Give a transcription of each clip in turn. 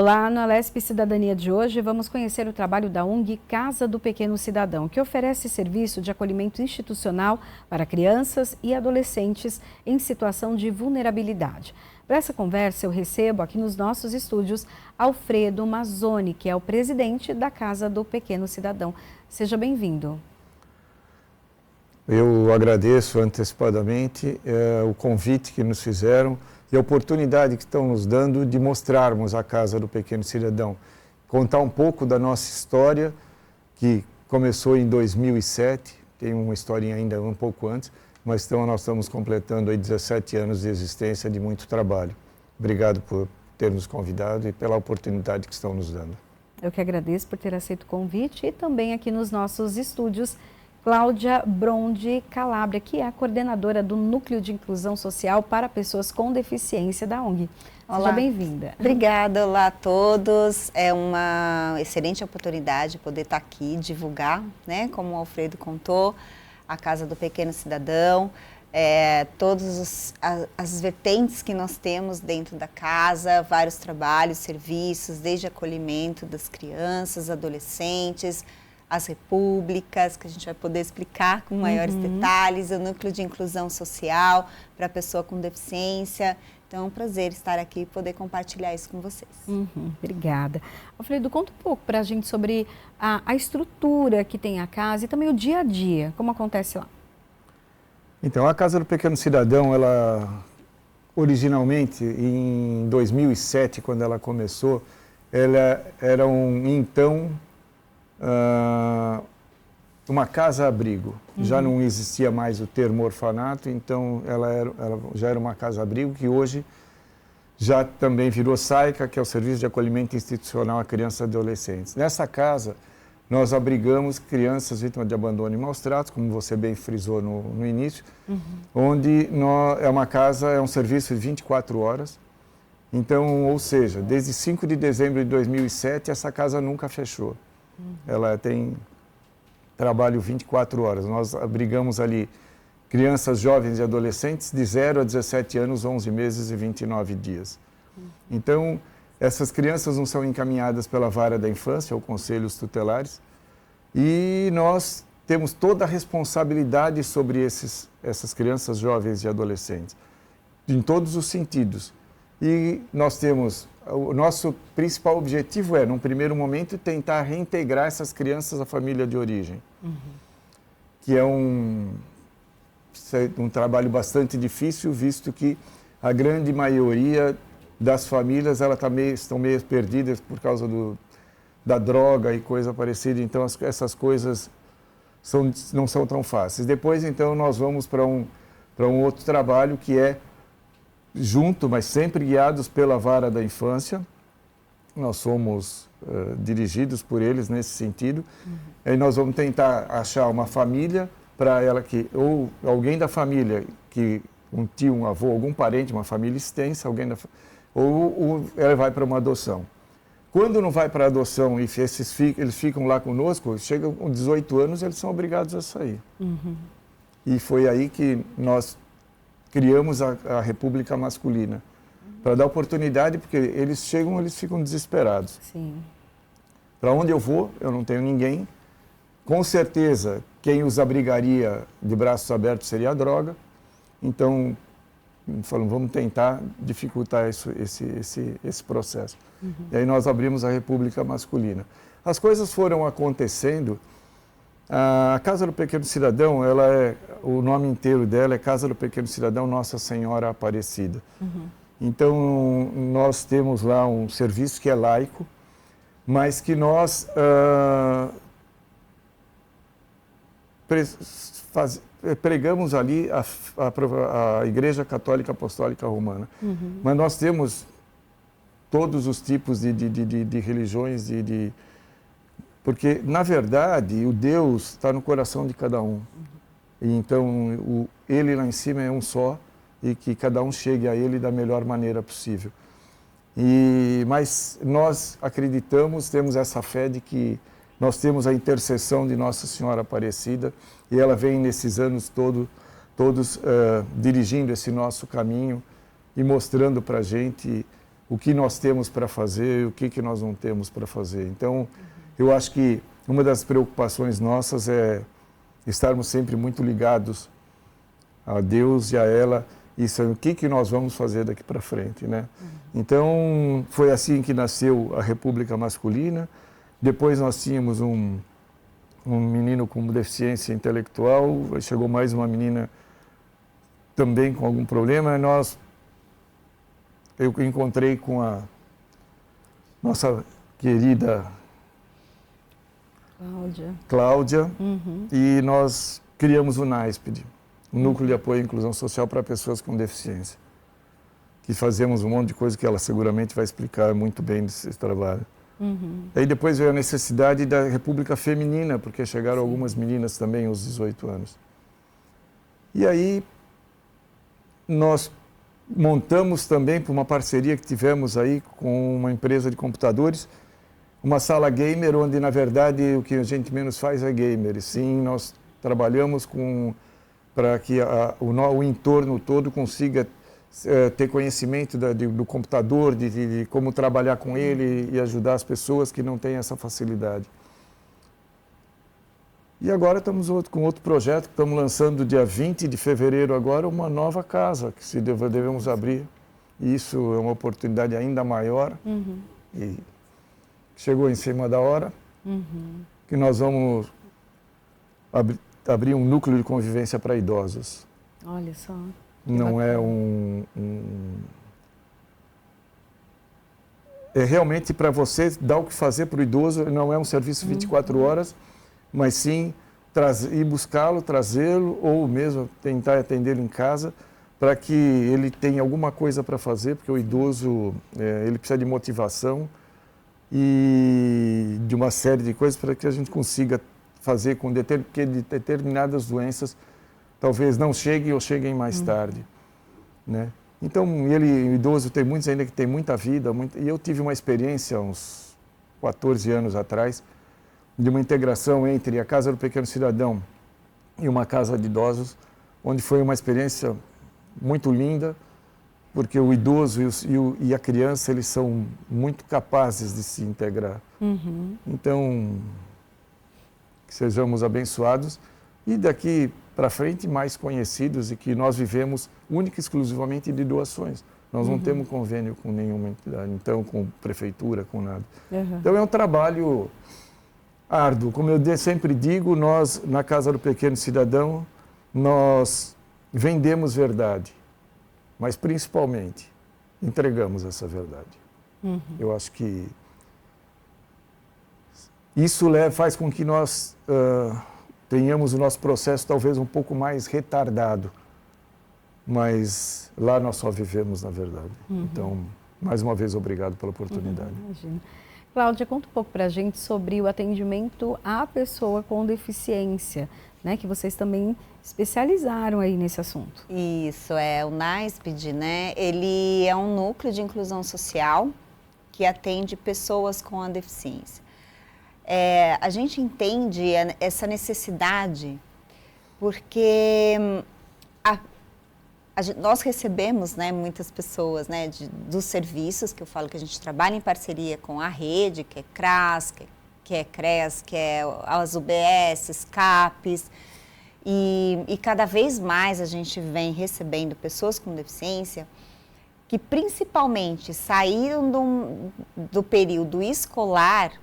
Olá, no Alesp Cidadania de hoje vamos conhecer o trabalho da ONG Casa do Pequeno Cidadão, que oferece serviço de acolhimento institucional para crianças e adolescentes em situação de vulnerabilidade. Para essa conversa eu recebo aqui nos nossos estúdios Alfredo Mazzoni, que é o presidente da Casa do Pequeno Cidadão. Seja bem-vindo. Eu agradeço antecipadamente o convite que nos fizeram e a oportunidade que estão nos dando de mostrarmos a Casa do Pequeno Cidadão. Contar um pouco da nossa história, que começou em 2007, tem uma historinha ainda um pouco antes, mas então nós estamos completando aí 17 anos de existência, de muito trabalho. Obrigado por ter nos convidado e pela oportunidade que estão nos dando. Eu que agradeço por ter aceito o convite e também aqui nos nossos estúdios, Cláudia Brondi Calabria, que é a coordenadora do Núcleo de Inclusão Social para Pessoas com Deficiência da ONG. Olá. Seja bem-vinda. Obrigada, olá a todos. É uma excelente oportunidade poder estar aqui, divulgar, né, como o Alfredo contou, a Casa do Pequeno Cidadão, todas as vertentes que nós temos dentro da casa, vários trabalhos, serviços, desde acolhimento das crianças, adolescentes, as repúblicas, que a gente vai poder explicar com maiores detalhes, o núcleo de inclusão social para a pessoa com deficiência. Então, é um prazer estar aqui e poder compartilhar isso com vocês. Obrigada. Alfredo, conta um pouco para a gente sobre a estrutura que tem a casa e também o dia a dia, como acontece lá. Então, a Casa do Pequeno Cidadão, ela originalmente, em 2007, quando ela começou, ela era uma casa-abrigo. Já não existia mais o termo orfanato, então ela já era uma casa-abrigo que hoje já também virou SAICA, que é o Serviço de Acolhimento Institucional a Crianças e Adolescentes. Nessa casa, nós abrigamos crianças vítimas de abandono e maus tratos, como você bem frisou no início, onde é um serviço de 24 horas. Então, ou seja, desde 5 de dezembro de 2007, essa casa nunca fechou. Ela tem trabalho 24 horas. Nós abrigamos ali crianças, jovens e adolescentes de 0 a 17 anos, 11 meses e 29 dias. Então, essas crianças não são encaminhadas pela vara da infância ou conselhos tutelares e nós temos toda a responsabilidade sobre essas crianças, jovens e adolescentes, em todos os sentidos. E nós temos... O nosso principal objetivo num primeiro momento, tentar reintegrar essas crianças à família de origem, que é um trabalho bastante difícil, visto que a grande maioria das famílias estão meio perdidas por causa da droga e coisa parecida, então essas coisas não são tão fáceis. Depois, então, nós vamos para um outro trabalho que é junto, mas sempre guiados pela vara da infância. Nós somos dirigidos por eles nesse sentido. Aí nós vamos tentar achar uma família para ela ou alguém da família, um tio, um avô, algum parente, uma família extensa, ou ela vai para uma adoção. Quando não vai para a adoção e eles ficam lá conosco, chegam com 18 anos, eles são obrigados a sair. E foi aí que nós criamos a República Masculina, para dar oportunidade, porque eles ficam desesperados. Sim. Para onde eu vou, eu não tenho ninguém. Com certeza, quem os abrigaria de braços abertos seria a droga. Então, falamos, vamos tentar dificultar esse processo. E aí nós abrimos a República Masculina. As coisas foram acontecendo. A Casa do Pequeno Cidadão, o nome inteiro dela é Casa do Pequeno Cidadão Nossa Senhora Aparecida. Então, nós temos lá um serviço que é laico, mas que nós pregamos ali a Igreja Católica Apostólica Romana. Mas nós temos todos os tipos de religiões, porque, na verdade, o Deus está no coração de cada um. E, então, Ele lá em cima é um só e que cada um chegue a Ele da melhor maneira possível. Mas nós acreditamos, temos essa fé de que nós temos a intercessão de Nossa Senhora Aparecida e ela vem nesses anos todos dirigindo esse nosso caminho e mostrando para a gente o que nós temos para fazer e o que nós não temos para fazer. Então, eu acho que uma das preocupações nossas é estarmos sempre muito ligados a Deus e a ela, e saber o que nós vamos fazer daqui para frente, né? Então, foi assim que nasceu a República Masculina. Depois nós tínhamos um menino com deficiência intelectual, chegou mais uma menina também com algum problema, eu encontrei com a nossa querida Cláudia, e nós criamos o NASPD, o Núcleo de Apoio e Inclusão Social para Pessoas com Deficiência, que fazemos um monte de coisa que ela seguramente vai explicar muito bem desse trabalho. Aí depois veio a necessidade da República Feminina, porque chegaram algumas meninas também aos 18 anos. E aí nós montamos também, por uma parceria que tivemos aí com uma empresa de computadores, uma sala gamer, onde na verdade o que a gente menos faz é gamer. Sim, nós trabalhamos para que o entorno todo consiga ter conhecimento do computador, de como trabalhar com ele e ajudar as pessoas que não têm essa facilidade. E agora estamos com outro projeto, que estamos lançando dia 20 de fevereiro agora, uma nova casa que devemos abrir. E isso é uma oportunidade ainda maior. E chegou em cima da hora, que nós vamos abrir um núcleo de convivência para idosos. Olha só. Não é é realmente para você dar o que fazer para o idoso, não é um serviço 24 horas, mas sim ir buscá-lo, trazê-lo, ou mesmo tentar atendê-lo em casa, para que ele tenha alguma coisa para fazer, porque o idoso ele precisa de motivação e de uma série de coisas para que a gente consiga fazer porque determinadas doenças talvez não cheguem ou cheguem mais tarde, né? Então, o idoso, tem muitos ainda que tem muita vida, e eu tive uma experiência uns 14 anos atrás, de uma integração entre a Casa do Pequeno Cidadão e uma casa de idosos, onde foi uma experiência muito linda, porque o idoso e a criança, eles são muito capazes de se integrar. Então, que sejamos abençoados e daqui para frente mais conhecidos, e que nós vivemos única e exclusivamente de doações. Nós não temos convênio com nenhuma entidade, então com prefeitura, com nada. Então é um trabalho árduo. Como eu sempre digo, nós na Casa do Pequeno Cidadão, nós vendemos verdade, mas principalmente entregamos essa verdade. Eu acho que isso faz com que nós tenhamos o nosso processo talvez um pouco mais retardado, mas lá nós só vivemos na verdade. Então, mais uma vez, obrigado pela oportunidade. Imagina. Cláudia, conta um pouco para a gente sobre o atendimento à pessoa com deficiência, né, que vocês também especializaram aí nesse assunto. Isso, o NASPD, né? Ele é um núcleo de inclusão social que atende pessoas com a deficiência. A gente entende essa necessidade porque nós recebemos, né, muitas pessoas, né, dos serviços que eu falo que a gente trabalha em parceria com a rede, que é CRAS, que é CRES, que é as UBS, CAPES, e cada vez mais a gente vem recebendo pessoas com deficiência que principalmente saíram do período escolar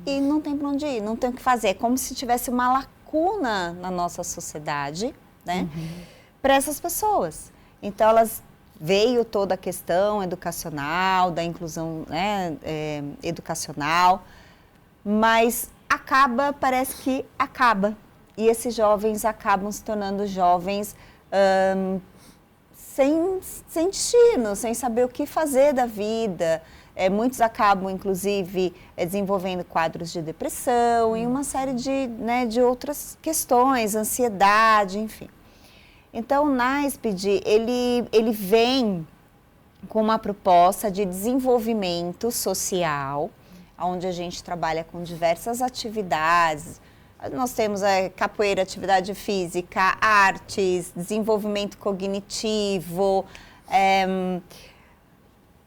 e não tem para onde ir, não tem o que fazer. É como se tivesse uma lacuna na nossa sociedade, né, para essas pessoas. Então, veio toda a questão educacional, da inclusão, né, educacional, mas parece que acaba. E esses jovens acabam se tornando jovens sem destino, sem saber o que fazer da vida. Muitos acabam, inclusive, desenvolvendo quadros de depressão e uma série de outras questões, ansiedade, enfim. Então, o NASPD, ele vem com uma proposta de desenvolvimento social, onde a gente trabalha com diversas atividades. Nós temos capoeira, atividade física, artes, desenvolvimento cognitivo,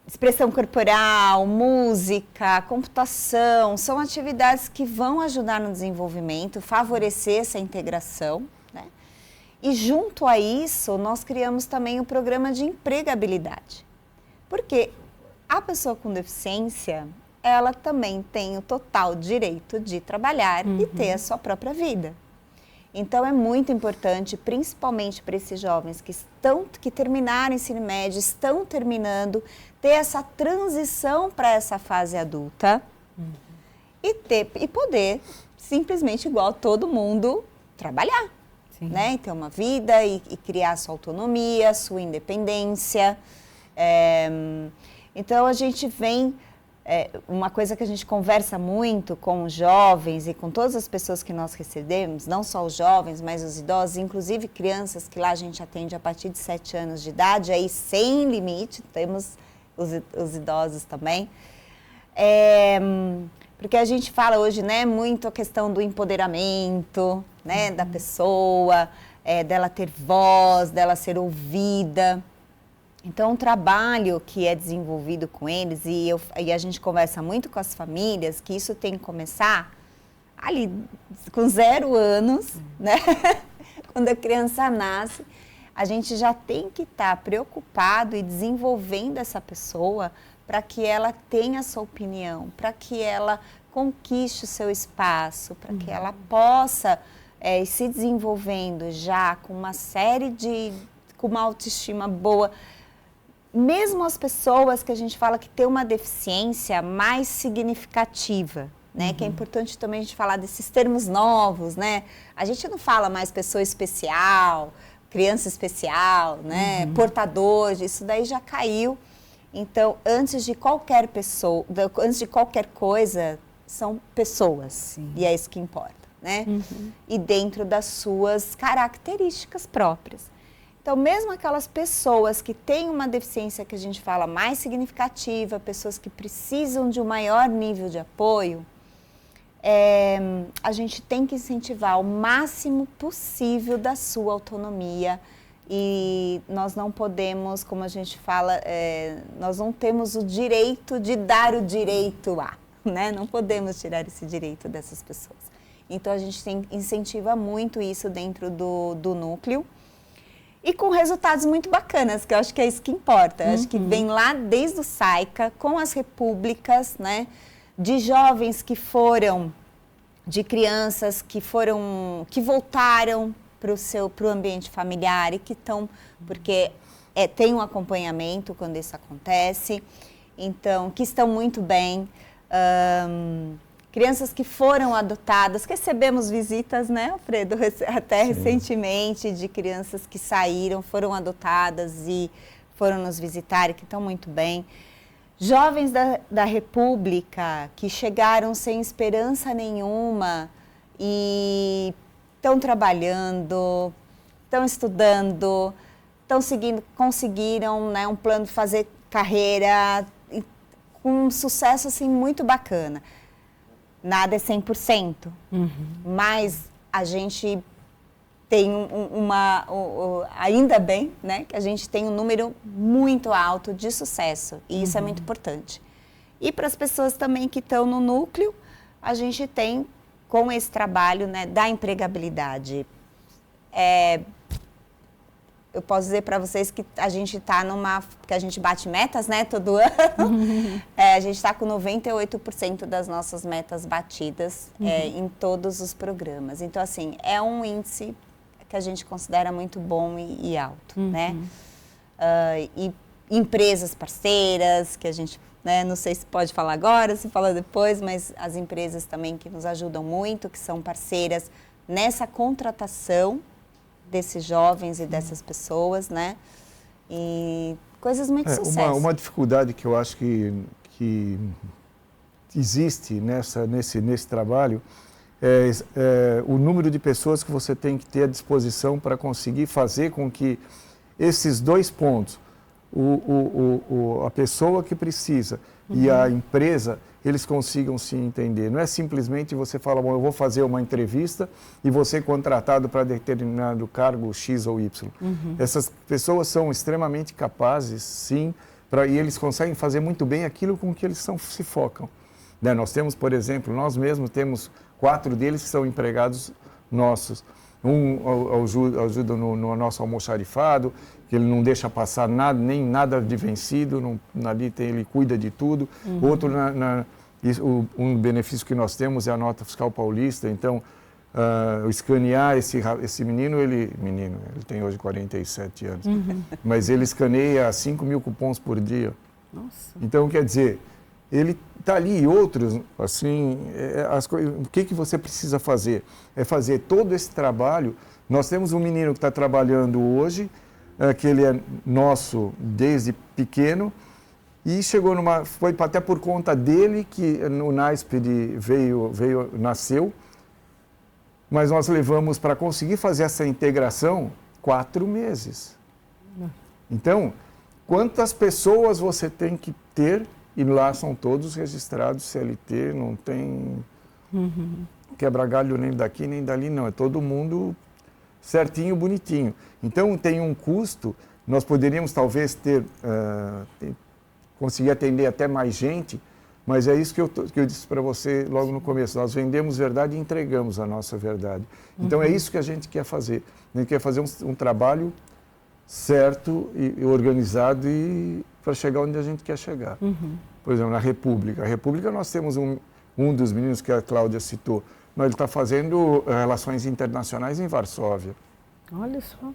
expressão corporal, música, computação, são atividades que vão ajudar no desenvolvimento, favorecer essa integração, né? E junto a isso, nós criamos também o programa de empregabilidade. Porque a pessoa com deficiência, ela também tem o total direito de trabalhar e ter a sua própria vida. Então é muito importante, principalmente para esses jovens que terminaram o ensino médio, estão terminando, ter essa transição para essa fase adulta e poder, simplesmente igual todo mundo, trabalhar, né? E ter uma vida e criar sua autonomia, sua independência. Então a gente vem... uma coisa que a gente conversa muito com os jovens e com todas as pessoas que nós recebemos, não só os jovens, mas os idosos, inclusive crianças, que lá a gente atende a partir de 7 anos de idade, aí sem limite, temos os idosos também. Porque a gente fala hoje, né, muito a questão do empoderamento, né, da pessoa, dela ter voz, dela ser ouvida. Então, o trabalho que é desenvolvido com eles, e a gente conversa muito com as famílias, que isso tem que começar ali com 0 anos, né? Quando a criança nasce, a gente já tem que estar preocupado e desenvolvendo essa pessoa para que ela tenha a sua opinião, para que ela conquiste o seu espaço, para que ela possa ir se desenvolvendo já com uma série com uma autoestima boa. Mesmo as pessoas que a gente fala que tem uma deficiência mais significativa, né? Que é importante também a gente falar desses termos novos, né? A gente não fala mais pessoa especial, criança especial, né? Portador, isso daí já caiu. Então, antes de qualquer pessoa, antes de qualquer coisa, são pessoas. Sim. E é isso que importa, né? E dentro das suas características próprias. Então, mesmo aquelas pessoas que têm uma deficiência que a gente fala mais significativa, pessoas que precisam de um maior nível de apoio, a gente tem que incentivar o máximo possível da sua autonomia e nós não podemos, como a gente fala, nós não temos o direito de dar o direito a, né? Não podemos tirar esse direito dessas pessoas. Então, a gente incentiva muito isso dentro do núcleo. E com resultados muito bacanas, que eu acho que é isso que importa. Eu acho que vem lá desde o SAICA, com as repúblicas, né? De jovens que foram, de crianças que voltaram para o ambiente familiar e que estão, porque tem um acompanhamento quando isso acontece, então, que estão muito bem. Crianças que foram adotadas, recebemos visitas, né, Alfredo, até recentemente, de crianças que saíram, foram adotadas e foram nos visitar e que estão muito bem. Jovens da República que chegaram sem esperança nenhuma e estão trabalhando, estão estudando, conseguiram, né, um plano de fazer carreira com um sucesso assim, muito bacana. Nada é 100%, mas a gente tem ainda bem, né, que a gente tem um número muito alto de sucesso, e isso é muito importante. E para as pessoas também que estão no núcleo, a gente tem, com esse trabalho, né, da empregabilidade, eu posso dizer para vocês que a gente está que a gente bate metas, né, todo ano. A gente está com 98% das nossas metas batidas em todos os programas. Então, assim, é um índice que a gente considera muito bom e alto, né? E empresas parceiras, que a gente, né, não sei se pode falar agora, se fala depois, mas as empresas também que nos ajudam muito, que são parceiras nessa contratação desses jovens e dessas pessoas, né? E coisas muito sucesso. Uma dificuldade que eu acho que existe nesse trabalho é o número de pessoas que você tem que ter à disposição para conseguir fazer com que esses 2 pontos, a pessoa que precisa e a empresa, eles consigam se entender. Não é simplesmente você falar, bom, eu vou fazer uma entrevista e vou ser contratado para determinado cargo X ou Y. Essas pessoas são extremamente capazes, sim, e eles conseguem fazer muito bem aquilo com que eles se focam. Né? Nós temos, por exemplo, nós mesmos temos 4 deles que são empregados nossos. Um ajuda no nosso almoxarifado, que ele não deixa passar nada, nem nada de vencido, ali ele cuida de tudo. Outro, um benefício que nós temos é a nota fiscal paulista, então, escanear esse menino, ele tem hoje 47 anos, mas ele escaneia 5.000 cupons por dia. Nossa. Então, quer dizer, ele está ali e outros, assim, o que você precisa fazer? É fazer todo esse trabalho. Nós temos um menino que está trabalhando hoje, que ele é nosso desde pequeno, e foi até por conta dele que no NASP nasceu, mas nós levamos para conseguir fazer essa integração 4 meses. Então, quantas pessoas você tem que ter, e lá são todos registrados CLT, não tem quebra-galho nem daqui nem dali, não, é todo mundo certinho, bonitinho. Então, tem um custo, nós poderíamos talvez conseguir atender até mais gente, mas é isso que eu disse para você logo no começo, nós vendemos verdade e entregamos a nossa verdade. Então, é isso que a gente quer fazer. A gente quer fazer um trabalho certo e organizado para chegar onde a gente quer chegar. Por exemplo, na República. A República nós temos um dos meninos que a Cláudia citou, mas ele está fazendo relações internacionais em Varsóvia. Olha só.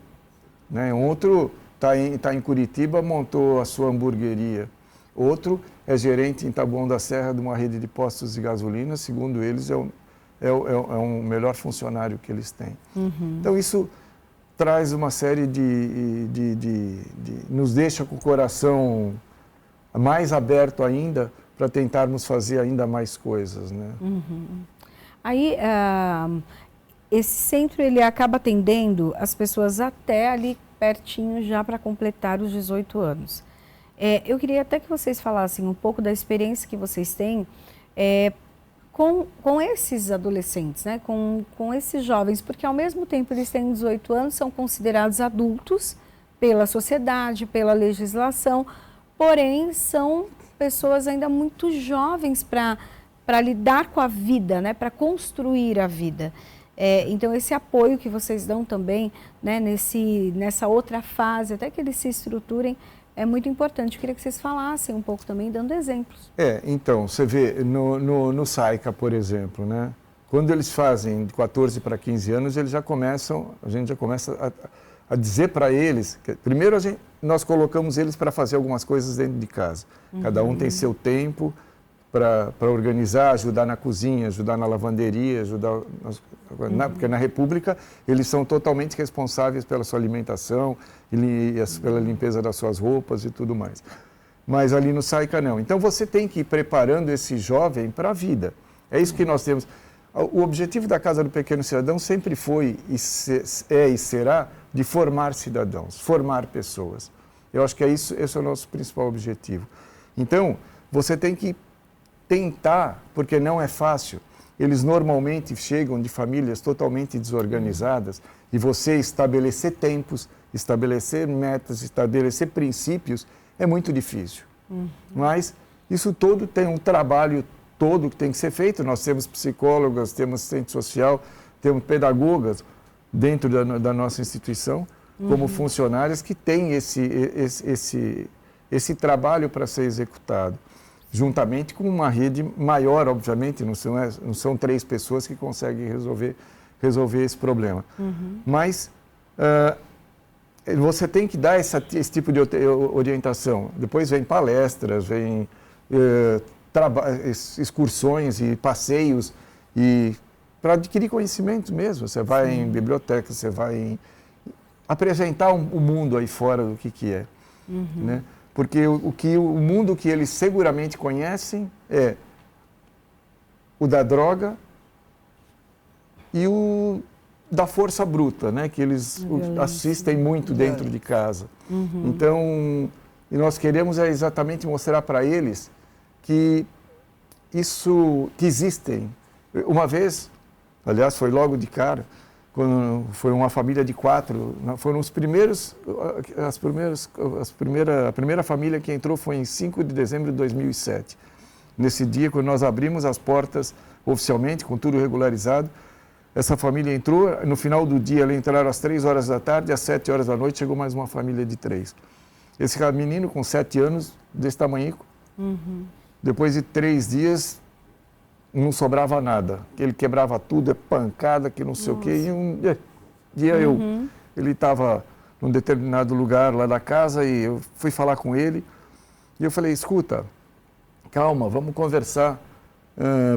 Né? Outro está em Curitiba, montou a sua hamburgueria. Outro é gerente em Taboão da Serra de uma rede de postos de gasolina, segundo eles é o melhor funcionário que eles têm. Então isso traz uma série nos deixa com o coração mais aberto ainda para tentarmos fazer ainda mais coisas, né? Aí, esse centro ele acaba atendendo as pessoas até ali pertinho já para completar os 18 anos. Eu queria até que vocês falassem um pouco da experiência que vocês têm com esses adolescentes, né? com esses jovens, porque ao mesmo tempo eles têm 18 anos, são considerados adultos pela sociedade, pela legislação, porém são pessoas ainda muito jovens para lidar com a vida, né? Para construir a vida. Então, esse apoio que vocês dão também, né? nessa outra fase, até que eles se estruturem, é muito importante. Eu queria que vocês falassem um pouco também, dando exemplos. Então, você vê, no SAICA, por exemplo, né? Quando eles fazem de 14 para 15 anos, a gente já começa a dizer para eles, primeiro nós colocamos eles para fazer algumas coisas dentro de casa. Cada um tem seu tempo para organizar, ajudar na cozinha, ajudar na lavanderia, porque na República eles são totalmente responsáveis pela sua alimentação, pela limpeza das suas roupas e tudo mais. Mas ali no SAICA não. Então você tem que ir preparando esse jovem para a vida. É isso que nós temos. O objetivo da Casa do Pequeno Cidadão sempre foi e será de formar cidadãos, formar pessoas. Eu acho que esse é o nosso principal objetivo. Então, você tem que tentar, porque não é fácil. Eles normalmente chegam de famílias totalmente desorganizadas e você estabelecer tempos, estabelecer metas, estabelecer princípios é muito difícil. Mas isso todo tem um trabalho todo que tem que ser feito. Nós temos psicólogas, temos assistente social, temos pedagogas dentro da nossa instituição, como funcionárias que têm esse trabalho para ser executado, juntamente com uma rede maior, obviamente, não são 3 pessoas que conseguem resolver esse problema. Mas você tem que dar esse tipo de orientação. Depois vem palestras, vem excursões e passeios para adquirir conhecimento mesmo. Você vai em biblioteca, você vai apresentar o mundo aí fora do que é. Né? Porque o mundo que eles seguramente conhecem é o da droga e o da força bruta, né? Que eles assistem muito dentro de casa. Então, e nós queremos exatamente mostrar para eles que que existem. Uma vez, aliás, foi logo de cara, quando foi uma família de 4, foram os primeiros, a primeira família que entrou foi em 5 de dezembro de 2007. Nesse dia, quando nós abrimos as portas oficialmente, com tudo regularizado, essa família entrou, no final do dia, eles entraram às 3 horas da tarde, às 7 horas da noite chegou mais uma família de 3. Esse menino com 7 anos, desse tamanho, depois de 3 dias, não sobrava nada. Ele quebrava tudo, pancada, que não sei o quê. E um dia ele estava num determinado lugar lá da casa e eu fui falar com ele. E eu falei, escuta, calma, vamos conversar.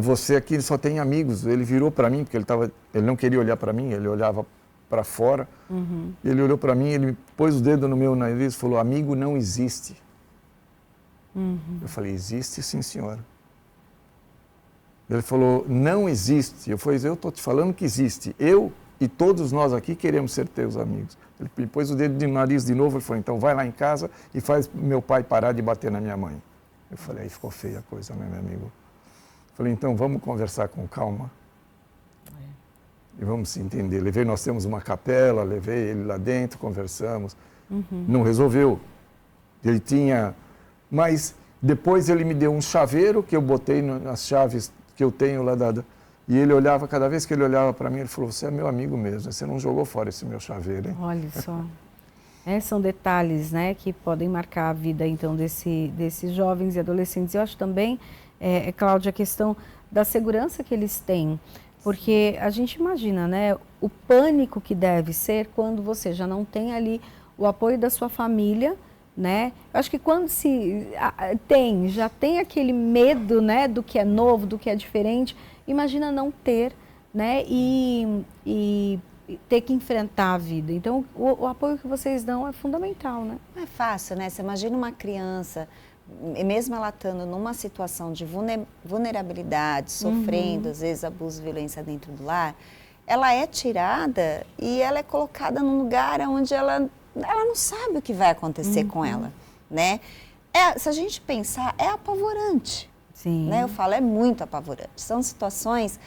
Você aqui só tem amigos. Ele virou para mim, porque ele não queria olhar para mim, ele olhava para fora. Ele olhou para mim, ele pôs o dedo no meu nariz e falou, amigo não existe. Eu falei, existe sim, senhora. Ele falou, não existe. Eu falei, eu estou te falando que existe. Eu e todos nós aqui queremos ser teus amigos. Ele pôs o dedo no nariz de novo e falou, então vai lá em casa e faz meu pai parar de bater na minha mãe. Eu falei, aí ficou feia a coisa, né, meu amigo? Eu falei, então vamos conversar com calma. E vamos se entender. Nós temos uma capela, levei ele lá dentro, conversamos. Não resolveu. Ele tinha... Mas depois ele me deu um chaveiro que eu botei nas chaves que eu tenho lá dada. E ele olhava, cada vez que ele olhava para mim, ele falou, você é meu amigo mesmo, você não jogou fora esse meu chaveiro, hein? Olha só. São detalhes, né, que podem marcar a vida, então, desses jovens e adolescentes. Eu acho também, Cláudia, a questão da segurança que eles têm. Porque a gente imagina, né, o pânico que deve ser quando você já não tem ali o apoio da sua família, né? Eu acho que quando já tem aquele medo, né, do que é novo, do que é diferente, imagina não ter, né, e ter que enfrentar a vida. Então, o apoio que vocês dão é fundamental, né? Não é fácil, né? Você imagina uma criança, mesmo ela estando numa situação de vulnerabilidade, sofrendo, às vezes, abuso e violência dentro do lar, ela é tirada e ela é colocada num lugar onde ela não sabe o que vai acontecer com ela, né? Se a gente pensar, é apavorante. Sim. Né? Eu falo, é muito apavorante. São situações...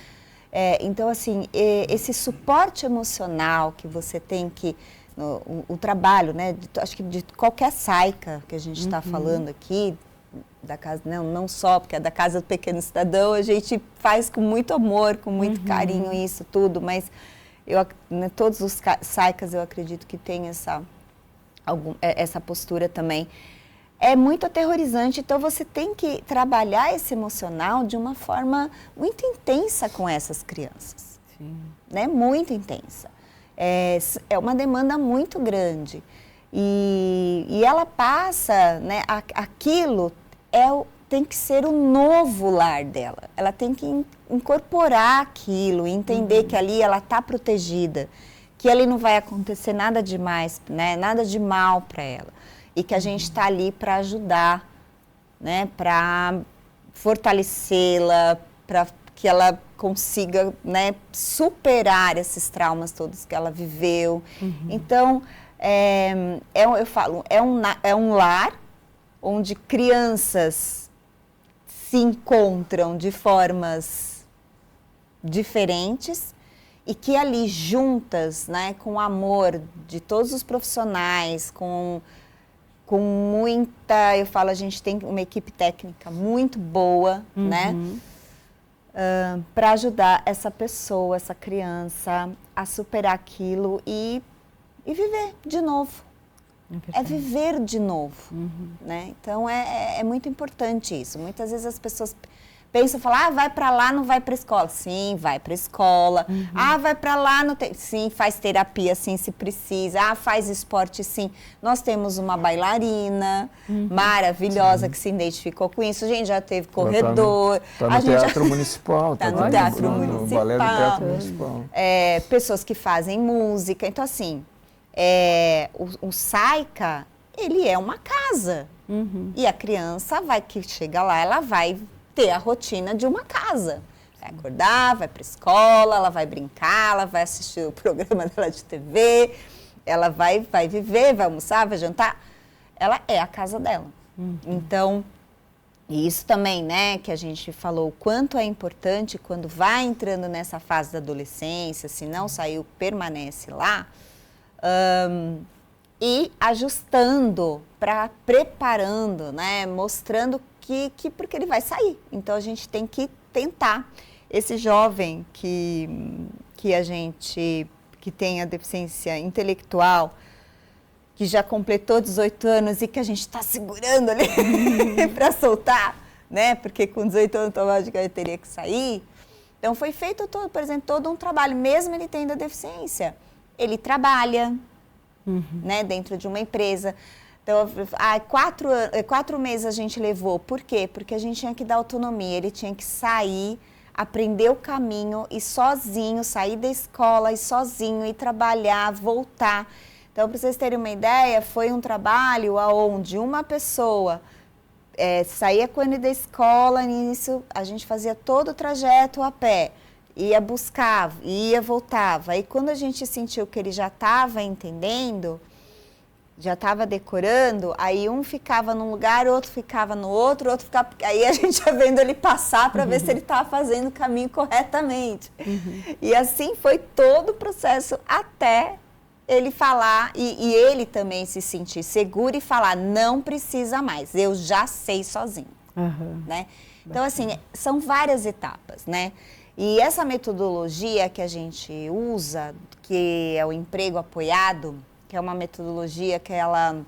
então, assim, esse suporte emocional que você tem que... O trabalho, né? Acho que de qualquer SAICA que a gente está falando aqui, da casa, não só porque é da Casa do Pequeno Cidadão, a gente faz com muito amor, com muito carinho isso tudo, mas todos os SAICAs eu acredito que tem essa postura também. É muito aterrorizante, então você tem que trabalhar esse emocional de uma forma muito intensa com essas crianças. Sim. Né? Muito intensa. É uma demanda muito grande. E ela passa, né, aquilo tem que ser o novo lar dela. Ela tem que incorporar aquilo, entender que ali ela está protegida, que ali não vai acontecer nada demais, né, nada de mal para ela. E que a gente está ali para ajudar, né, para fortalecê-la, para que ela consiga, né, superar esses traumas todos que ela viveu. Então, eu falo, é um lar onde crianças se encontram de formas diferentes e que ali juntas, né, com o amor de todos os profissionais, com muita, eu falo, a gente tem uma equipe técnica muito boa, né? Para ajudar essa pessoa, essa criança a superar aquilo e viver de novo. É viver de novo, né? Então é muito importante isso. Muitas vezes as pessoas pensam, falam, vai para lá, não vai para a escola. Sim, vai para a escola. Vai para lá, não tem. Sim, faz terapia, sim, se precisa. Faz esporte, sim. Nós temos uma bailarina maravilhosa que se identificou com isso. A gente já teve corredor. Está no Teatro Municipal. Está no Teatro Municipal. No Balé do Teatro Municipal. Pessoas que fazem música. Então, assim, o SAICA, ele é uma casa. E a criança que chega lá, ela vai ter a rotina de uma casa. Vai acordar, vai para a escola, ela vai brincar, ela vai assistir o programa dela de TV, ela vai viver, vai almoçar, vai jantar. Ela é a casa dela. Então, E isso também, né, que a gente falou, o quanto é importante quando vai entrando nessa fase da adolescência, se não saiu, permanece lá, e ajustando, preparando, né, mostrando que porque ele vai sair. Então, a gente tem que tentar. Esse jovem que tem a deficiência intelectual, que já completou 18 anos e que a gente está segurando ali para soltar, né? Porque com 18 anos automaticamente ele teria que sair. Então foi feito por exemplo, todo um trabalho, mesmo ele tendo a deficiência. Ele trabalha, né, dentro de uma empresa. Então, 4 meses a gente levou. Por quê? Porque a gente tinha que dar autonomia, ele tinha que sair, aprender o caminho e sozinho, sair da escola e sozinho, ir trabalhar, voltar. Então, para vocês terem uma ideia, foi um trabalho onde uma pessoa saía com ele da escola, nisso a gente fazia todo o trajeto a pé, ia buscar, ia, voltava. E quando a gente sentiu que ele já estava entendendo, já estava decorando, aí um ficava num lugar, outro ficava no outro ficava... Aí a gente ia vendo ele passar para ver se ele estava fazendo o caminho corretamente. E assim foi todo o processo até ele falar e ele também se sentir seguro e falar, não precisa mais, eu já sei sozinho, né? Então, assim, são várias etapas, né? E essa metodologia que a gente usa, que é o emprego apoiado, que é uma metodologia que ela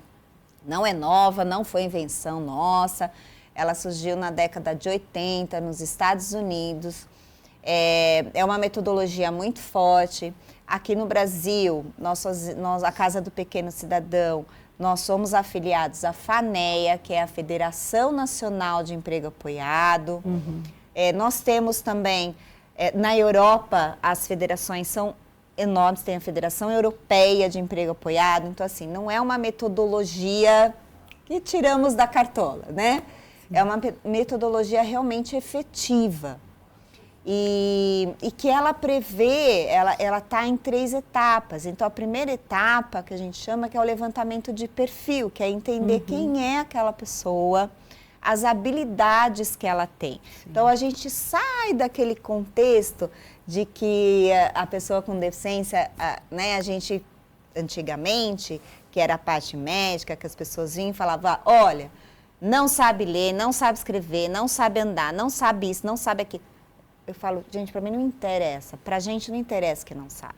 não é nova, não foi invenção nossa, ela surgiu na década de 80 nos Estados Unidos, é uma metodologia muito forte. Aqui no Brasil, a Casa do Pequeno Cidadão, nós somos afiliados à FANEA, que é a Federação Nacional de Emprego Apoiado. Nós temos também, na Europa, as federações são enormes, tem a Federação Europeia de Emprego Apoiado. Então, assim, não é uma metodologia que tiramos da cartola, né? É uma metodologia realmente efetiva. E que ela prevê, ela está em 3 etapas. Então, a primeira etapa, que a gente chama, que é o levantamento de perfil, que é entender quem é aquela pessoa, as habilidades que ela tem. Então, a gente sai daquele contexto de que a pessoa com deficiência, né, a gente, antigamente, que era a parte médica, que as pessoas vinham e falavam, olha, não sabe ler, não sabe escrever, não sabe andar, não sabe isso, não sabe aquilo. Eu falo, gente, para mim não interessa, para a gente não interessa que não sabe.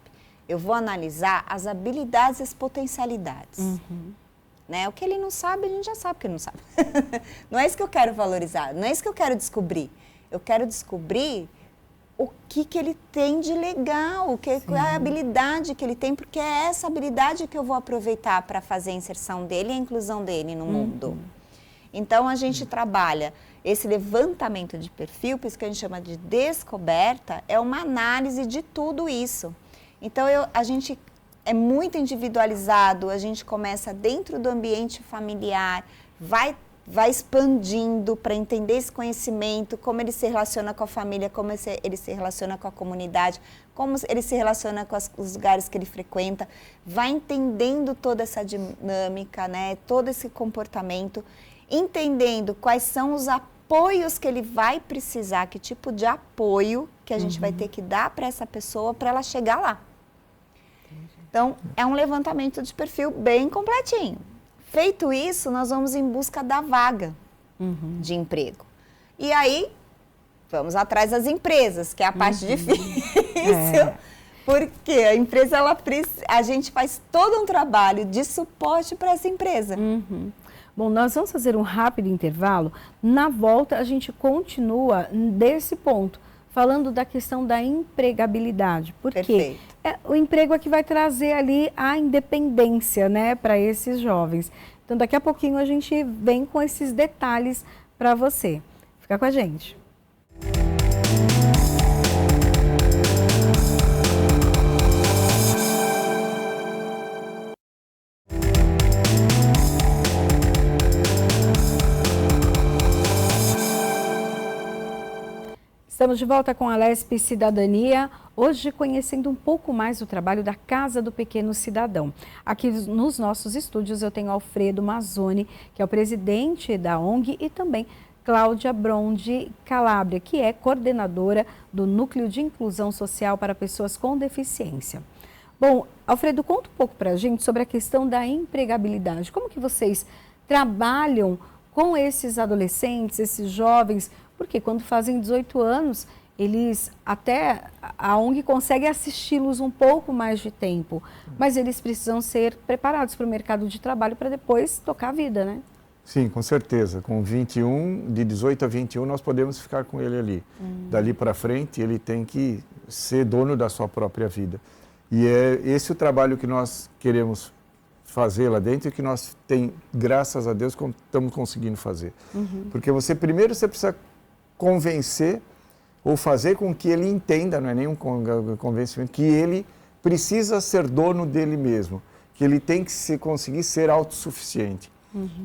Eu vou analisar as habilidades e as potencialidades. Né? O que ele não sabe, a gente já sabe que ele não sabe. Não é isso que eu quero valorizar, não é isso que eu quero descobrir. Eu quero descobrir o que ele tem de legal, qual é a habilidade que ele tem, porque é essa habilidade que eu vou aproveitar para fazer a inserção dele e a inclusão dele no mundo. Então, a gente trabalha esse levantamento de perfil, por isso que a gente chama de descoberta, é uma análise de tudo isso. Então, a gente é muito individualizado, a gente começa dentro do ambiente familiar, vai expandindo para entender esse conhecimento, como ele se relaciona com a família, como ele se relaciona com a comunidade, como ele se relaciona com os lugares que ele frequenta, vai entendendo toda essa dinâmica, né, todo esse comportamento, entendendo quais são os apoios que ele vai precisar, que tipo de apoio que a gente vai ter que dar para essa pessoa para ela chegar lá. Então, é um levantamento de perfil bem completinho. Feito isso, nós vamos em busca da vaga de emprego. E aí, vamos atrás das empresas, que é a parte difícil. Porque a empresa, a gente faz todo um trabalho de suporte para essa empresa. Bom, nós vamos fazer um rápido intervalo. Na volta, a gente continua desse ponto, falando da questão da empregabilidade. Porque o emprego é que vai trazer ali a independência, né, para esses jovens. Então, daqui a pouquinho a gente vem com esses detalhes para você. Fica com a gente. Estamos de volta com a Lespe Cidadania, hoje conhecendo um pouco mais o trabalho da Casa do Pequeno Cidadão. Aqui nos nossos estúdios eu tenho Alfredo Mazzoni, que é o presidente da ONG e também Cláudia Brondi Calabria, que é coordenadora do Núcleo de Inclusão Social para Pessoas com Deficiência. Bom, Alfredo, conta um pouco para a gente sobre a questão da empregabilidade. Como que vocês trabalham com esses adolescentes, esses jovens? Porque quando fazem 18 anos, eles até a ONG consegue assisti-los um pouco mais de tempo, mas eles precisam ser preparados para o mercado de trabalho para depois tocar a vida, né? Sim, com certeza. Com 21, de 18 a 21, nós podemos ficar com ele ali. Dali para frente, ele tem que ser dono da sua própria vida. E é esse o trabalho que nós queremos fazer lá dentro e que nós tem, graças a Deus, estamos conseguindo fazer. Porque primeiro você precisa convencer ou fazer com que ele entenda, não é nenhum convencimento, que ele precisa ser dono dele mesmo, que ele tem que conseguir ser autossuficiente.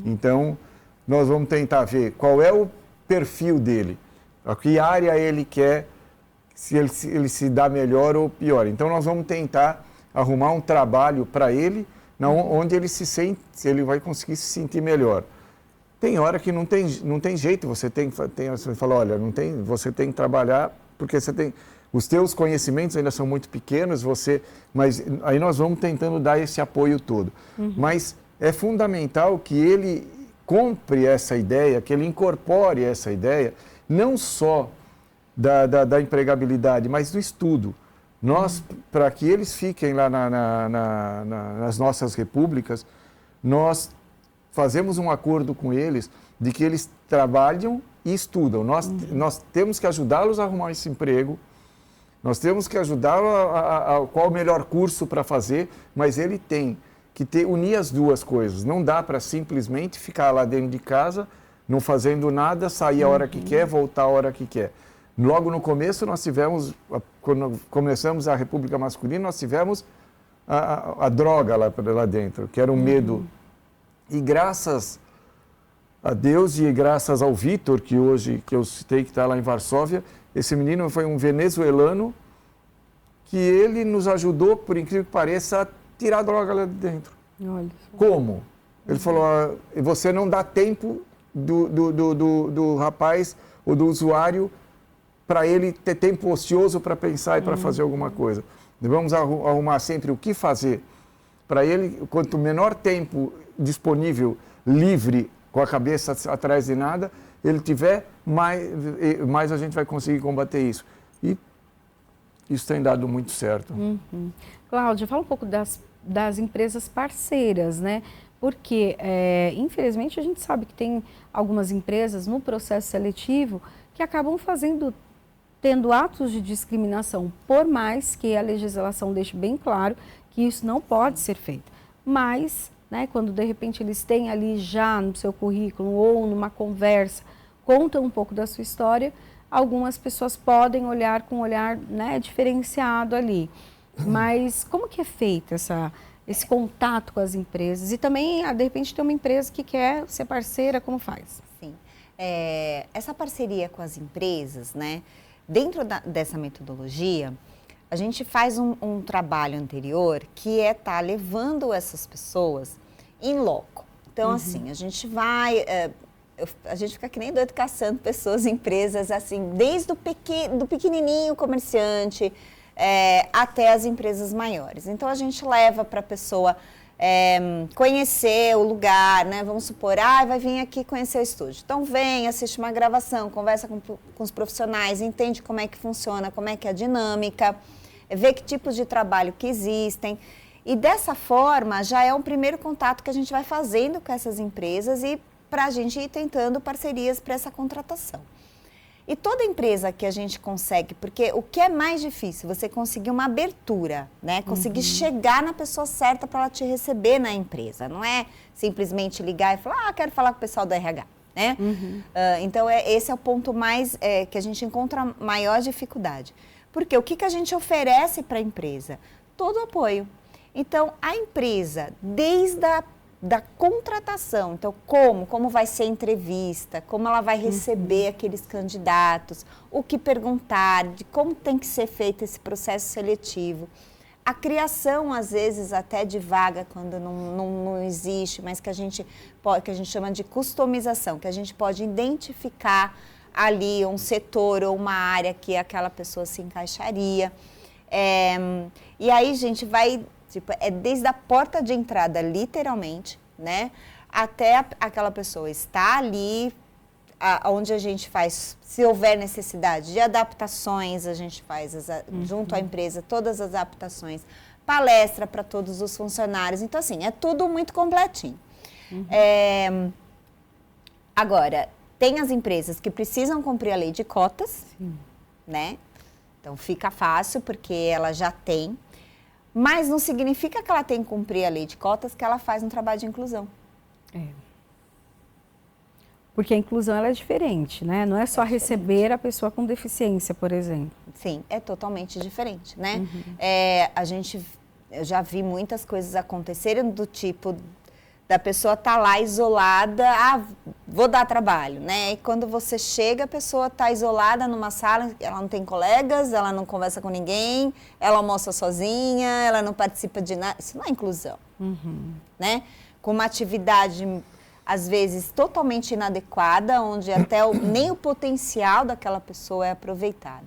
Então, nós vamos tentar ver qual é o perfil dele, a que área ele quer, se ele se dá melhor ou pior. Então, nós vamos tentar arrumar um trabalho para ele, onde ele ele vai conseguir se sentir melhor. Tem hora que não tem jeito, você fala, olha, você tem que trabalhar, porque os teus conhecimentos ainda são muito pequenos, mas aí nós vamos tentando dar esse apoio todo. Mas é fundamental que ele compre essa ideia, que ele incorpore essa ideia, não só da empregabilidade, mas do estudo. Nós, para que eles fiquem lá nas nossas repúblicas, nós fazemos um acordo com eles de que eles trabalham e estudam. Nós temos que ajudá-los a arrumar esse emprego, nós temos que ajudá-los a qual o melhor curso para fazer, mas ele tem que unir as duas coisas. Não dá para simplesmente ficar lá dentro de casa, não fazendo nada, sair a hora que quer, voltar a hora que quer. Logo no começo, quando começamos a República Masculina, nós tivemos a droga lá dentro, que era um medo. E graças a Deus e graças ao Vitor, que eu citei, que está lá em Varsóvia, esse menino foi um venezuelano que ele nos ajudou, por incrível que pareça, a tirar a droga lá de dentro. Olha. Como? Ele falou, você não dá tempo do rapaz ou do usuário para ele ter tempo ocioso para pensar e para fazer alguma coisa. Vamos arrumar sempre o que fazer para ele, quanto menor tempo disponível, livre, com a cabeça atrás de nada, ele tiver, mais a gente vai conseguir combater isso. E isso tem dado muito certo. Cláudia, fala um pouco das empresas parceiras, né? Porque, infelizmente, a gente sabe que tem algumas empresas no processo seletivo que acabam tendo atos de discriminação, por mais que a legislação deixe bem claro que isso não pode ser feito. Mas, né, quando de repente eles têm ali já no seu currículo ou numa conversa, contam um pouco da sua história, algumas pessoas podem olhar com um olhar, né, diferenciado ali. Mas como que é feito esse contato com as empresas? E também, de repente, tem uma empresa que quer ser parceira, como faz? Sim. Essa parceria com as empresas, né, dentro dessa metodologia, a gente faz um trabalho anterior que é estar levando essas pessoas em loco. Então, assim, a gente vai... a gente fica que nem doido caçando pessoas, empresas, assim, desde do pequenininho comerciante até as empresas maiores. Então, a gente leva para a pessoa conhecer o lugar, né? Vamos supor, vai vir aqui conhecer o estúdio. Então, vem, assiste uma gravação, conversa com os profissionais, entende como é que funciona, como é que é a dinâmica, vê que tipos de trabalho que existem. E dessa forma, já é um primeiro contato que a gente vai fazendo com essas empresas e para a gente ir tentando parcerias para essa contratação. E toda empresa que a gente consegue, porque o que é mais difícil, você conseguir uma abertura, né? Conseguir chegar na pessoa certa para ela te receber na empresa. Não é simplesmente ligar e falar, quero falar com o pessoal do RH, né? Então, esse é o ponto mais que a gente encontra maior dificuldade. Porque o que a gente oferece para a empresa? Todo o apoio. Então, a empresa, desde da contratação, então como vai ser a entrevista, como ela vai receber aqueles candidatos, o que perguntar, de como tem que ser feito esse processo seletivo, a criação, às vezes, até de vaga, quando não existe, mas que a gente chama de customização, que a gente pode identificar ali um setor ou uma área que aquela pessoa se encaixaria. E aí, gente, vai, tipo, desde a porta de entrada, literalmente, né, até aquela pessoa está ali, onde a gente faz, se houver necessidade de adaptações, a gente faz junto à empresa todas as adaptações, palestra para todos os funcionários. Então, assim, é tudo muito completinho. Agora, tem as empresas que precisam cumprir a lei de cotas, né? Então, fica fácil, porque ela já tem. Mas não significa que ela tem que cumprir a lei de cotas que ela faz um trabalho de inclusão. Porque a inclusão ela é diferente, né? Não é só receber a pessoa com deficiência, por exemplo. Sim, é totalmente diferente, né? Eu já vi muitas coisas acontecerem do tipo da pessoa estar lá isolada, vou dar trabalho, né? E quando você chega, a pessoa está isolada numa sala, ela não tem colegas, ela não conversa com ninguém, ela almoça sozinha, ela não participa de nada. Isso não é inclusão, né? Com uma atividade, às vezes, totalmente inadequada, onde até nem o potencial daquela pessoa é aproveitado.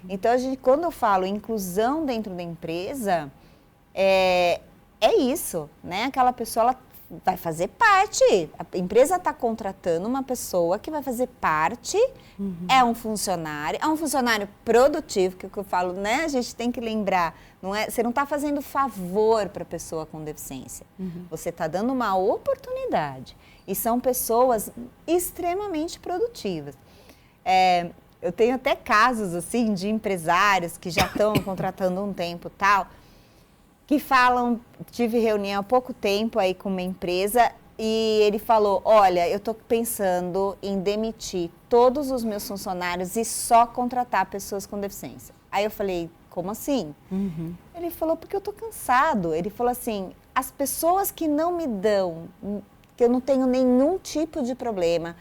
Então, quando eu falo inclusão dentro da empresa, é isso, né? Aquela pessoa, ela vai fazer parte. A empresa está contratando uma pessoa que vai fazer parte, é um funcionário produtivo, que eu falo, né? A gente tem que lembrar, você não está fazendo favor para a pessoa com deficiência. Você está dando uma oportunidade. E são pessoas extremamente produtivas. Eu tenho até casos, assim, de empresários que já estão contratando um tempo tal, que falam, tive reunião há pouco tempo aí com uma empresa e ele falou, olha, eu estou pensando em demitir todos os meus funcionários e só contratar pessoas com deficiência. Aí eu falei, como assim? Ele falou, porque eu estou cansado. Ele falou assim, as pessoas que não me dão, que eu não tenho nenhum tipo de problema,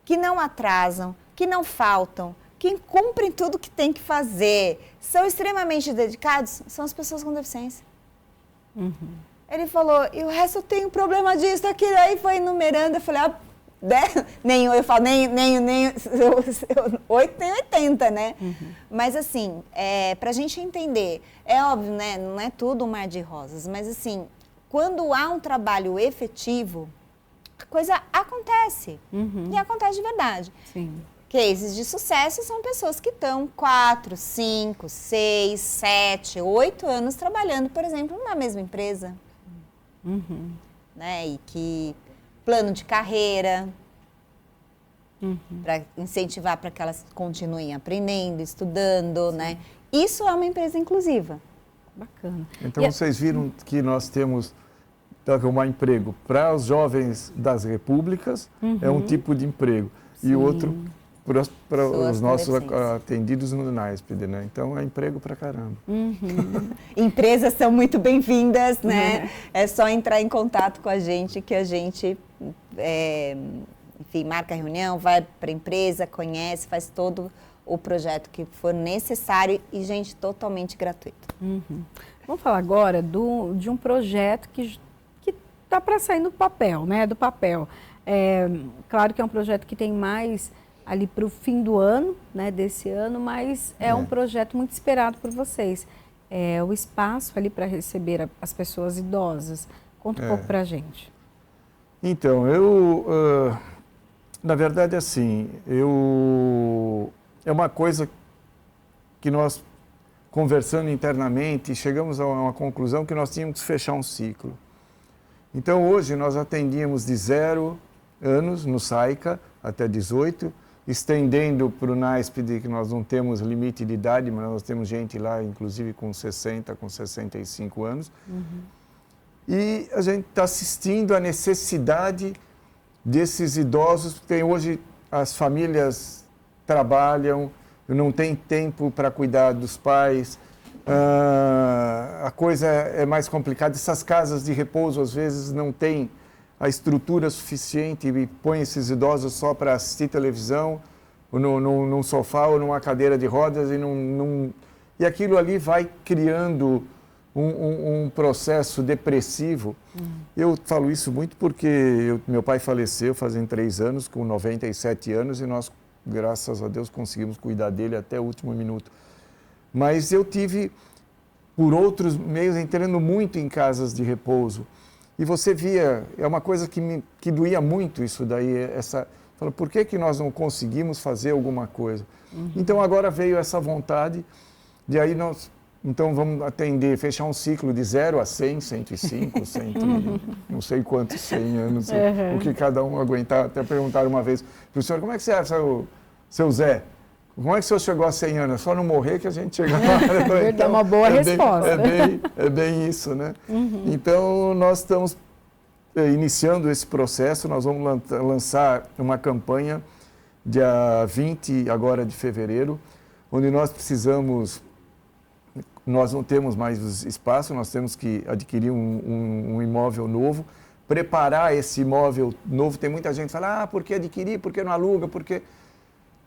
que não atrasam, que não faltam, que cumprem tudo que tem que fazer, são extremamente dedicados, são as pessoas com deficiência. Ele falou, e o resto eu tenho problema disso, daquilo, aí foi enumerando, eu falei, nenhum, eu falo, nem 8 nem 80, né? Mas assim, pra gente entender, é óbvio, né, não é tudo um mar de rosas, mas assim, quando há um trabalho efetivo, a coisa acontece, e acontece de verdade. Sim. Cases de sucesso são pessoas que estão 4, 5, 6, 7, 8 anos trabalhando, por exemplo, numa mesma empresa. Né? E que plano de carreira, para incentivar para que elas continuem aprendendo, estudando, né? Isso é uma empresa inclusiva. Bacana. Então, vocês viram que nós temos arrumar emprego para os jovens das repúblicas, é um tipo de emprego, e outro para os nossos atendidos no NAESPD, né? Então, é emprego pra caramba. Empresas são muito bem-vindas, né? É só entrar em contato com a gente, que a gente, enfim, marca a reunião, vai para a empresa, conhece, faz todo o projeto que for necessário e, gente, totalmente gratuito. Vamos falar agora de um projeto que está para sair no papel, né? Do papel. Claro que é um projeto que tem mais ali para o fim do ano, né, desse ano, mas é um projeto muito esperado por vocês. É o espaço ali para receber as pessoas idosas. Conta um pouco para a gente. Então, na verdade, assim, é uma coisa que nós, conversando internamente, chegamos a uma conclusão que nós tínhamos que fechar um ciclo. Então, hoje, nós atendíamos de 0 anos no SAICA até 18, estendendo para o NAESPD, que nós não temos limite de idade, mas nós temos gente lá, inclusive, com 60, com 65 anos. E a gente está assistindo à necessidade desses idosos, porque hoje as famílias trabalham, não tem tempo para cuidar dos pais, a coisa é mais complicada. Essas casas de repouso, às vezes, não têm a estrutura suficiente e põe esses idosos só para assistir televisão, ou num sofá ou numa cadeira de rodas, e aquilo ali vai criando um processo depressivo. Eu falo isso muito porque meu pai faleceu fazem 3 anos, com 97 anos, e nós, graças a Deus, conseguimos cuidar dele até o último minuto. Mas eu tive, por outros meios, entrando muito em casas de repouso. E você via, é uma coisa que doía muito isso daí, fala, por que nós não conseguimos fazer alguma coisa? Então agora veio essa vontade, de aí então vamos atender, fechar um ciclo de 0 a 100, 105, 100, não sei quantos 100 anos, o que cada um aguentar. Até perguntaram uma vez para o senhor, como é que você acha, seu Zé? Como é que o senhor chegou a 100 anos? É só não morrer que a gente chega lá. Então, é uma boa resposta. É bem isso, né? Então, nós estamos iniciando esse processo, nós vamos lançar uma campanha dia 20 agora de fevereiro, onde nós não temos mais espaço, nós temos que adquirir um imóvel novo, preparar esse imóvel novo. Tem muita gente que fala, por que adquirir, por que não aluga, porque...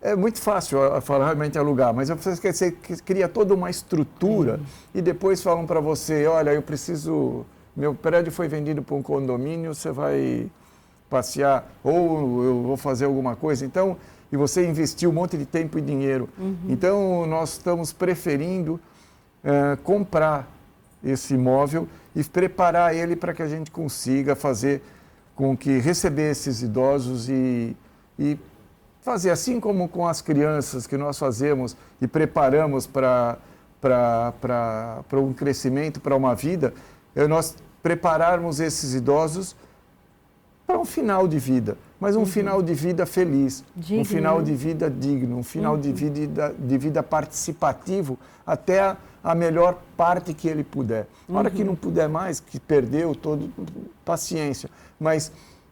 É muito fácil falar realmente alugar, mas você cria toda uma estrutura e depois falam para você, olha, meu prédio foi vendido para um condomínio, você vai passear, ou eu vou fazer alguma coisa, então, e você investiu um monte de tempo e dinheiro. Então, nós estamos preferindo comprar esse imóvel e preparar ele para que a gente consiga fazer com que receber esses idosos e fazer assim como com as crianças que nós fazemos e preparamos para um crescimento, para uma vida, nós prepararmos esses idosos para um final de vida, mas um final de vida feliz, digno. Um final de vida digno, um final de vida participativo até a melhor parte que ele puder. Na hora que não puder mais, que perdeu todo, paciência. Mas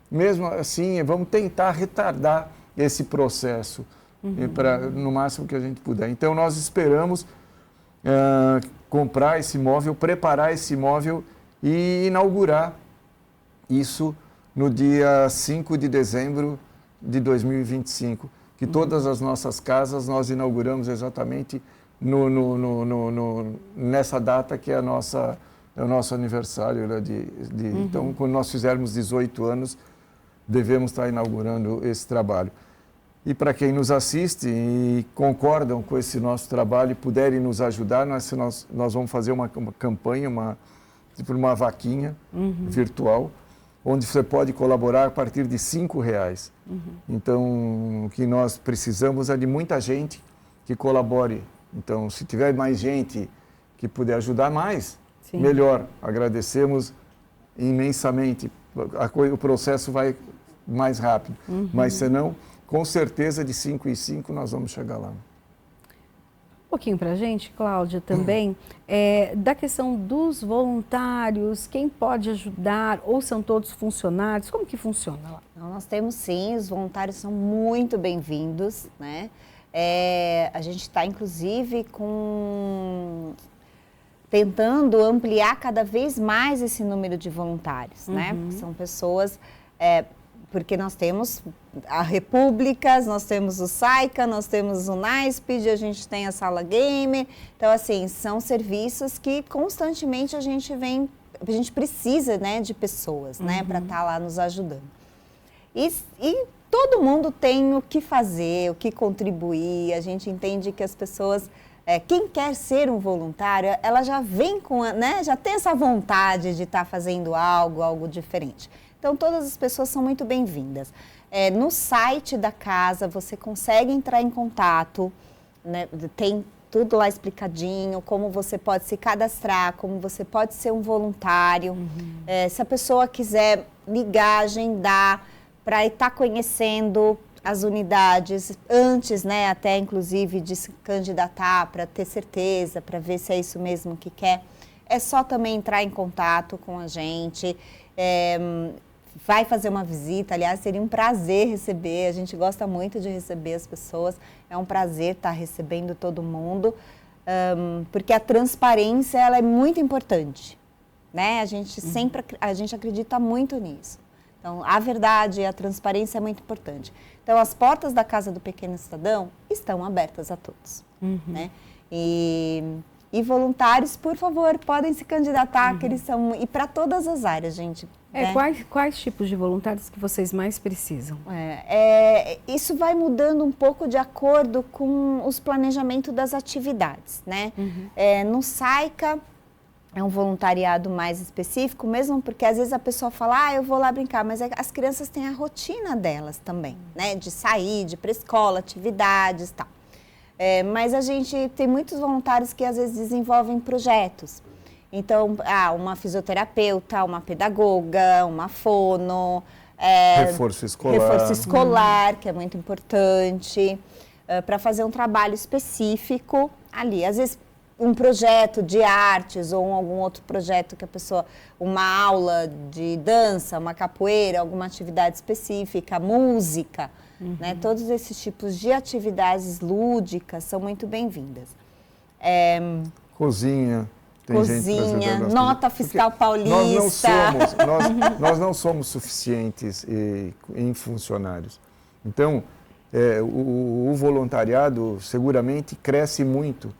mesmo assim, vamos tentar retardar esse processo no máximo que a gente puder. Então, nós esperamos comprar esse imóvel, preparar esse imóvel e inaugurar isso no dia 5 de dezembro de 2025, que todas as nossas casas nós inauguramos exatamente nessa data que é o nosso aniversário. Né, Então, quando nós fizermos 18 anos, devemos estar inaugurando esse trabalho. E para quem nos assiste e concordam com esse nosso trabalho e puderem nos ajudar, nós vamos fazer uma campanha, uma vaquinha virtual, onde você pode colaborar a partir de R$5. Então, o que nós precisamos é de muita gente que colabore. Então, se tiver mais gente que puder ajudar mais, melhor. Agradecemos imensamente. O processo vai mais rápido. Mas, senão, com certeza, de 5 em 5, nós vamos chegar lá. Um pouquinho para a gente, Cláudia, também, da questão dos voluntários, quem pode ajudar, ou são todos funcionários, como que funciona lá? Não, nós temos sim, os voluntários são muito bem-vindos, né? A gente está, inclusive, tentando ampliar cada vez mais esse número de voluntários, né? São pessoas... porque nós temos a Repúblicas, nós temos o SAICA, nós temos o NASPID, a gente tem a Sala Gamer. Então, assim, são serviços que constantemente a gente precisa, né, de pessoas, né, para estar lá nos ajudando. E todo mundo tem o que fazer, o que contribuir. A gente entende que as pessoas... quem quer ser um voluntário, ela já vem já tem essa vontade de estar fazendo algo diferente. Então, todas as pessoas são muito bem-vindas. No site da casa, você consegue entrar em contato, né? Tem tudo lá explicadinho, como você pode se cadastrar, como você pode ser um voluntário. Se a pessoa quiser ligar, agendar, para estar conhecendo as unidades antes, né? Até, inclusive, de se candidatar, para ter certeza, para ver se é isso mesmo que quer. É só também entrar em contato com a gente. Vai fazer uma visita, aliás, seria um prazer receber, a gente gosta muito de receber as pessoas, é um prazer estar recebendo todo mundo, porque a transparência ela é muito importante, né? A gente acredita muito nisso. Então, a verdade e a transparência é muito importante. Então, as portas da Casa do Pequeno Cidadão estão abertas a todos, né? E E voluntários, por favor, podem se candidatar, que eles são... E para todas as áreas, gente. Né? Quais tipos de voluntários que vocês mais precisam? Isso vai mudando um pouco de acordo com os planejamentos das atividades, né? No SAICA é um voluntariado mais específico, mesmo porque às vezes a pessoa fala, eu vou lá brincar, mas as crianças têm a rotina delas também, né? De sair, de ir para a escola, atividades e tal. Mas a gente tem muitos voluntários que às vezes desenvolvem projetos. Então, uma fisioterapeuta, uma pedagoga, uma fono, reforço escolar, que é muito importante, para fazer um trabalho específico ali. Às vezes, um projeto de artes ou algum outro projeto que a pessoa, uma aula de dança, uma capoeira, alguma atividade específica, música, né? Todos esses tipos de atividades lúdicas são muito bem-vindas. Cozinha. Cozinha, nota fiscal paulista. Nós não somos suficientes em funcionários. Então, o voluntariado seguramente cresce muito,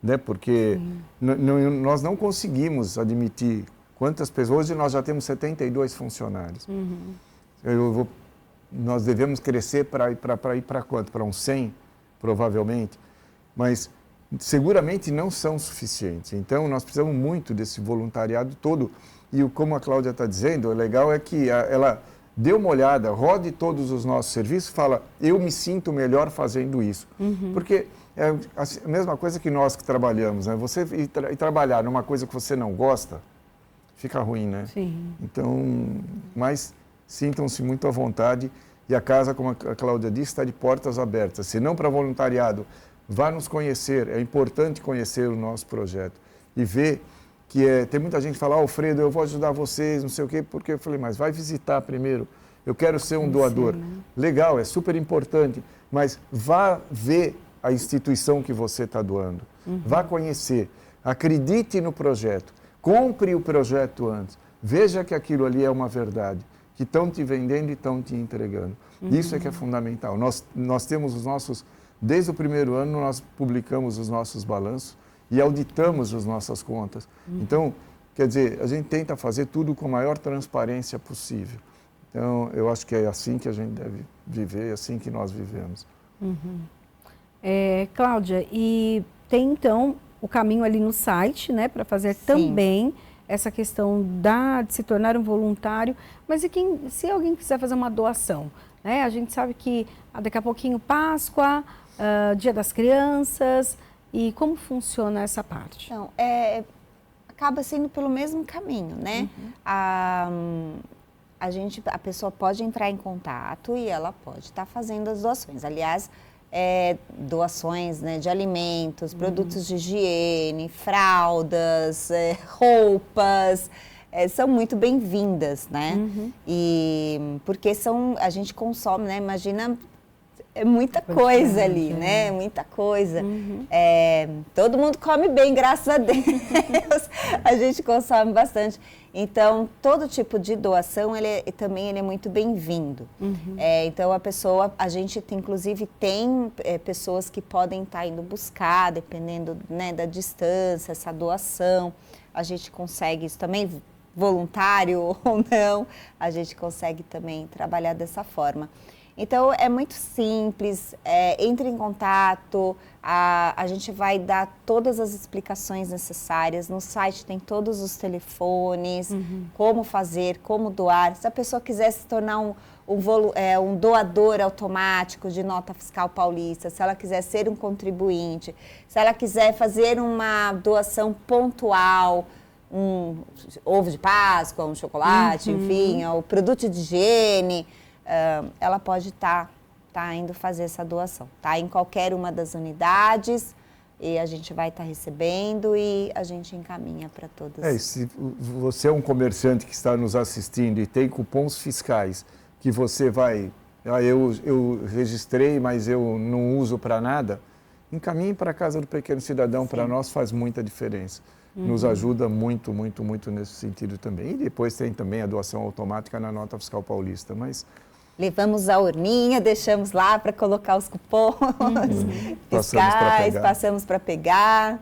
né? Porque nós não conseguimos admitir quantas pessoas. Hoje nós já temos 72 funcionários. Nós devemos crescer para ir para quanto? Para uns 100, provavelmente. Mas seguramente não são suficientes. Então, nós precisamos muito desse voluntariado todo. E como a Cláudia está dizendo, o legal é que ela dê uma olhada, rode todos os nossos serviços, fala, eu me sinto melhor fazendo isso. Porque é a mesma coisa que nós que trabalhamos, né? Você ir trabalhar numa coisa que você não gosta, fica ruim, né? Sim. Então, mas sintam-se muito à vontade. E a casa, como a Cláudia disse, está de portas abertas. Se não para voluntariado, vá nos conhecer, é importante conhecer o nosso projeto e ver que tem muita gente que fala, Alfredo, eu vou ajudar vocês, não sei o quê, porque eu falei, mas vai visitar primeiro, eu quero ser um doador. Sim, né? Legal, é super importante, mas vá ver a instituição que você está doando, vá conhecer, acredite no projeto, compre o projeto antes, veja que aquilo ali é uma verdade, que estão te vendendo e estão te entregando. Isso é que é fundamental. Nós temos os nossos... Desde o primeiro ano, nós publicamos os nossos balanços e auditamos as nossas contas. Então, quer dizer, a gente tenta fazer tudo com a maior transparência possível. Então, eu acho que é assim que a gente deve viver, é assim que nós vivemos. Cláudia, e tem então o caminho ali no site, né, para fazer também essa questão de se tornar um voluntário. Mas e se alguém quiser fazer uma doação? Né? A gente sabe que daqui a pouquinho Páscoa, Dia das Crianças, e como funciona essa parte? Então, acaba sendo pelo mesmo caminho, né? A pessoa pode entrar em contato e ela pode estar fazendo as doações. Aliás, doações, né, de alimentos, produtos de higiene, fraldas, roupas, são muito bem-vindas, né? E porque a gente consome, né? Imagina, é muita coisa ali, né? Muita coisa. Todo mundo come bem, graças a Deus. A gente consome bastante. Então, todo tipo de doação, também é muito bem-vindo. Então, a gente inclusive tem pessoas que podem estar indo buscar, dependendo, né, da distância, essa doação. A gente consegue isso também, voluntário ou não, a gente consegue também trabalhar dessa forma. Então, é muito simples, entre em contato, a gente vai dar todas as explicações necessárias, no site tem todos os telefones, como fazer, como doar. Se a pessoa quiser se tornar um doador automático de nota fiscal paulista, se ela quiser ser um contribuinte, se ela quiser fazer uma doação pontual, um ovo de Páscoa, um chocolate, enfim, o produto de higiene, ela pode estar indo fazer essa doação, tá? Em qualquer uma das unidades, e a gente vai estar recebendo e a gente encaminha para todas. Se você é um comerciante que está nos assistindo e tem cupons fiscais que você vai... eu registrei, mas eu não uso para nada, encaminhe para a Casa do Pequeno Cidadão. Para nós faz muita diferença. Nos ajuda muito, muito, muito nesse sentido também. E depois tem também a doação automática na nota fiscal paulista, mas... Levamos a urninha, deixamos lá para colocar os cupons fiscais, passamos para pegar.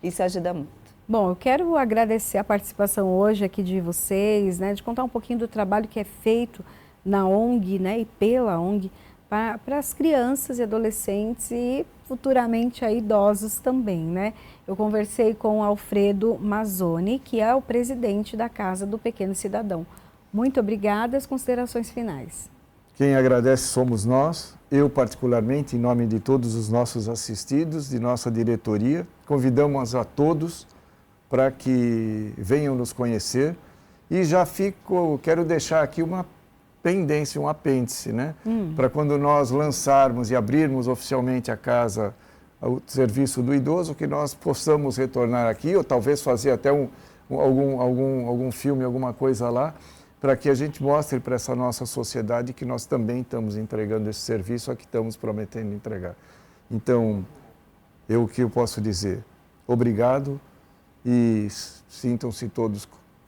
Isso ajuda muito. Bom, eu quero agradecer a participação hoje aqui de vocês, né, de contar um pouquinho do trabalho que é feito na ONG, né, e pela ONG, para as crianças e adolescentes e futuramente aí idosos também, né? Eu conversei com o Alfredo Mazzoni, que é o presidente da Casa do Pequeno Cidadão. Muito obrigada, as considerações finais. Quem agradece somos nós, eu particularmente, em nome de todos os nossos assistidos, de nossa diretoria, convidamos a todos para que venham nos conhecer e já quero deixar aqui uma pendência, um apêndice, né? Para quando nós lançarmos e abrirmos oficialmente a casa, o serviço do idoso, que nós possamos retornar aqui, ou talvez fazer até algum filme, alguma coisa lá, para que a gente mostre para essa nossa sociedade que nós também estamos entregando esse serviço a que estamos prometendo entregar. Então, o que eu posso dizer? Obrigado e sintam-se todos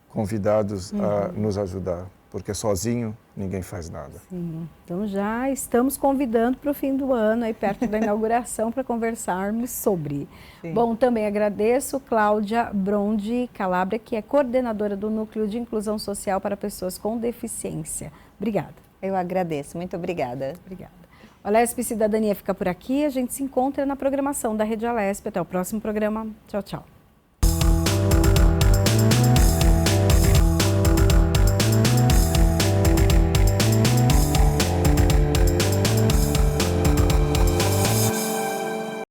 convidados a nos ajudar, porque sozinho ninguém faz nada. Sim. Então já estamos convidando para o fim do ano, aí perto da inauguração, para conversarmos sobre. Sim. Bom, também agradeço Cláudia Brondi Calabria, que é coordenadora do Núcleo de Inclusão Social para Pessoas com Deficiência. Obrigada. Eu agradeço, muito obrigada. Obrigada. O Alesp Cidadania fica por aqui, a gente se encontra na programação da Rede Alesp. Até o próximo programa. Tchau, tchau.